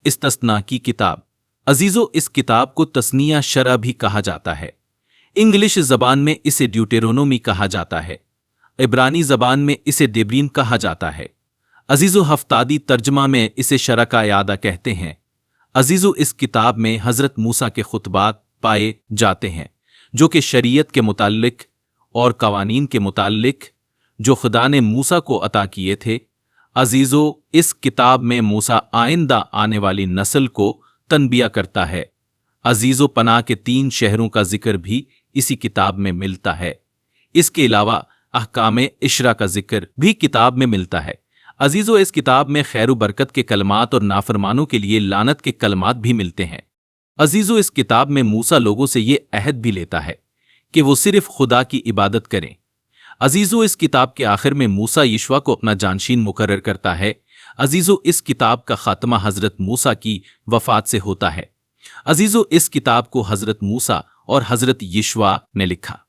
इस्तस्ना की किताब। अजीजो, इस किताब को तस्निया शरा भी कहा जाता है। इंग्लिश जबान में इसे ड्यूटेरोनोमी कहा जाता है। इब्रानी जबान में इसे डेब्रीन कहा जाता है। अजीजो, हफ्तादी तर्जमा में इसे शरा का यादा कहते हैं। अजीजो, इस किताब में हजरत मूसा के खुतबात पाए जाते हैं जो कि शरीयत के मुताल्लिक और कवानीन के मुताल्लिक जो खुदा ने मूसा को अता किए थे। अजीजो, इस किताब में मूसा आइंदा आने वाली नस्ल को तनबिया करता है। अजीजो, पनाह के 3 शहरों का जिक्र भी इसी किताब में मिलता है। इसके अलावा अहकामे इशरा का जिक्र भी किताब में मिलता है। अजीजो, इस किताब में खैर बरकत के कलमात और नाफरमानों के लिए लानत के कलमात भी मिलते हैं। अजीजो, इस किताब में मूसा लोगों से ये अहद भी लेता है कि वो सिर्फ खुदा की इबादत करें। अजीजो, इस किताब के आखिर में मूसा यीशुआ को अपना जानशीन मुकर्रर करता है। अजीजो, इस किताब का खात्मा हजरत मूसा की वफात से होता है। अजीजो, इस किताब को हजरत मूसा और हजरत यीशुआ ने लिखा।